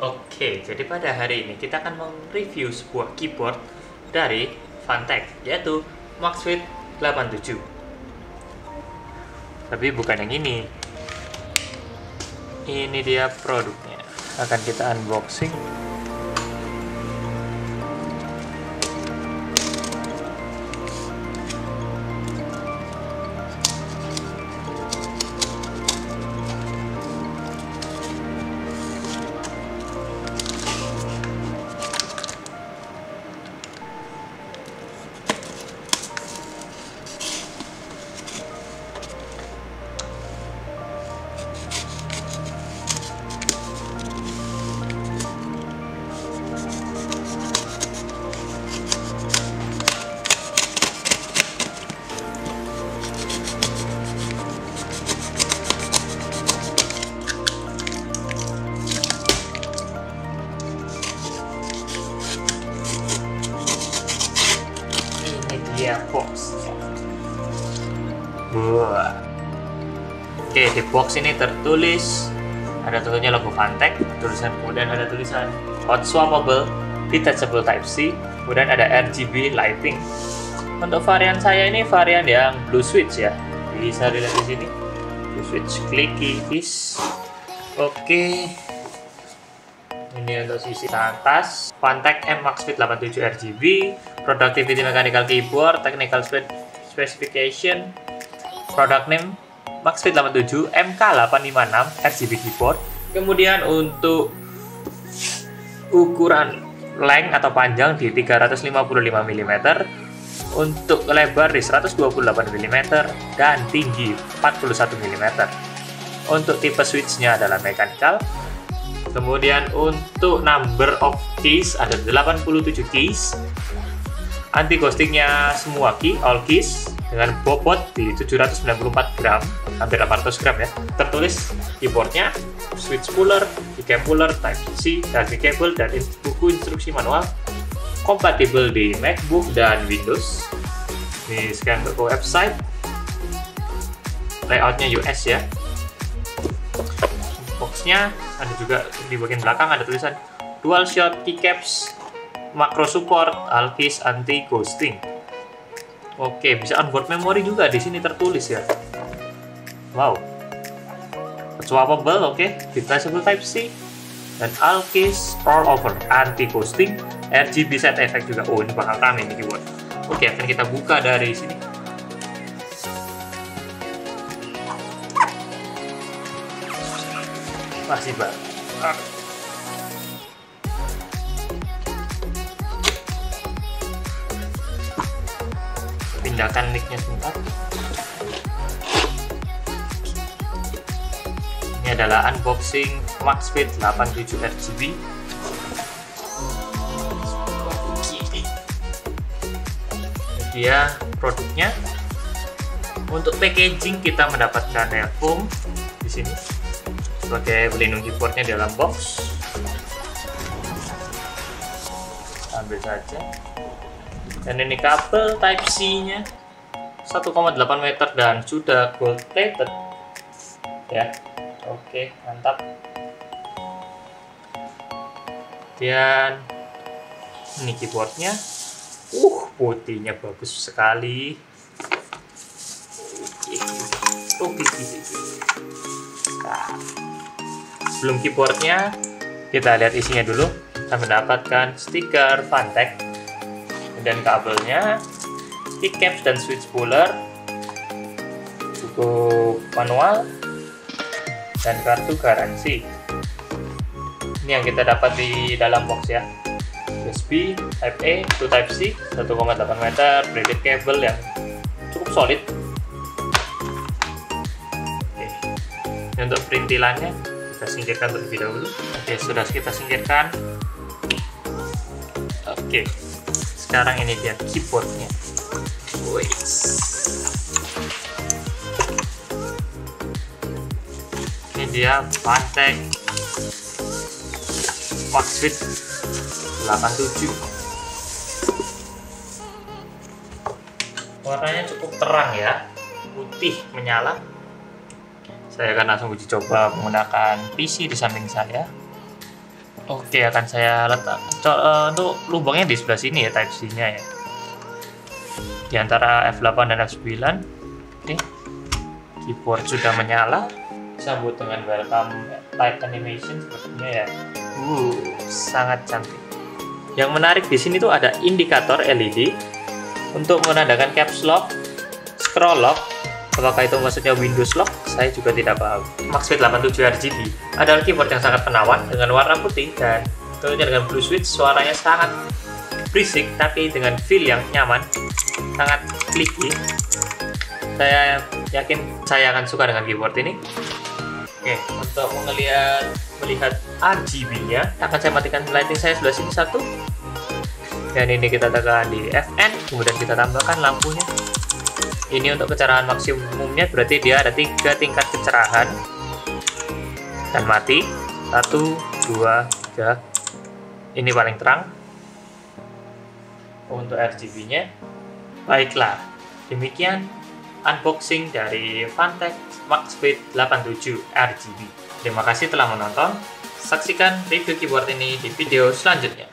Oke, jadi pada hari ini kita akan mereview sebuah keyboard dari Fantech, yaitu Maxfit 87. Tapi bukan yang ini. Ini dia produknya. Akan kita unboxing. Ini dia box. Wah. Oke, di box ini tertulis ada tentunya logo Fantech, kemudian ada tulisan hot swappable, detachable Type C, kemudian ada RGB lighting. Untuk varian saya ini varian yang blue switch ya, bisa dilihat di sini. Blue switch clicky keys. Oke. Ini untuk sisi atas, Fantech M Maxfit 87 RGB, Productivity Mechanical Keyboard, Technical Specification, Product Name Maxfit 87 MK856 RGB Keyboard. Kemudian untuk ukuran length atau panjang di 355 mm, untuk lebar di 128 mm, dan tinggi 41 mm. Untuk tipe switchnya adalah mechanical. Kemudian untuk number of keys ada 87 keys. Anti ghostingnya semua key, all keys, dengan bobot di 794 gram, hampir 800 gram ya. Tertulis keyboardnya, switch puller, keycap puller, Type C, USB cable, dan buku instruksi manual. Kompatibel di MacBook dan Windows. Ini scan ke website. Layoutnya US ya. Boxnya ada juga di bagian belakang ada tulisan dual shot keycaps, macro support, all keys anti ghosting. Oke, bisa onboard memory juga di sini tertulis ya. Wow. Swappable, oke, detachable Type C, dan all keys roll over, anti ghosting, RGB set effect juga. Oh, ini bakal rame nih keyboard. Oke, akan kita buka dari sini. Masih banget. Pindahkan mic-nya sebentar. Ini adalah unboxing Maxfit 87 RGB. Ini dia produknya. Untuk packaging kita mendapatkan foam di sini sebagai pelindung keyboardnya dalam box. Ambil saja. Dan ini kabel Type C nya 1,8 meter dan sudah gold plated ya. Oke, mantap. Dan ini keyboardnya, putihnya bagus sekali. Nah, sebelum keyboardnya kita lihat isinya dulu. Kita mendapatkan stiker Fantech, dan kabelnya, keycaps dan switch puller, buku manual, dan kartu garansi. Ini yang kita dapat di dalam box ya. USB Type A to Type C 1,8 meter, braided cable yang cukup solid. Oke. Ini untuk perintilannya kita singkirkan terlebih dahulu. Oke, sudah kita singkirkan. Oke, sekarang ini dia keyboardnya. Ini dia Fantech Maxfit 87. Warnanya cukup terang ya, putih menyala. Saya akan langsung uji coba menggunakan PC di samping saya. Oke, akan saya letak untuk lubangnya di sebelah sini ya, Type-C-nya ya. Di antara F8 dan F9. Oke. Keyboard sudah menyala. Sambut dengan welcome light animation sepertinya ya. Sangat cantik. Yang menarik di sini tuh ada indikator LED untuk menandakan caps lock, scroll lock. Apakah itu maksudnya Windows lock? Saya juga tidak paham. MaxFit 87 RGB adalah keyboard yang sangat menawan dengan warna putih dan tentunya dengan blue switch. Suaranya sangat berisik tapi dengan feel yang nyaman, sangat clicky. Saya yakin saya akan suka dengan keyboard ini. Oke, untuk melihat RGB-nya, akan saya matikan lighting saya sebelah sini satu. Dan ini kita tekan di FN, kemudian kita tambahkan lampunya. Ini untuk kecerahan maksimumnya, berarti dia ada 3 tingkat kecerahan. Dan mati. 1, 2, 3. Ini paling terang. Untuk RGB-nya. Baiklah, demikian unboxing dari Phanteks MaxFit 87 RGB. Terima kasih telah menonton. Saksikan review keyboard ini di video selanjutnya.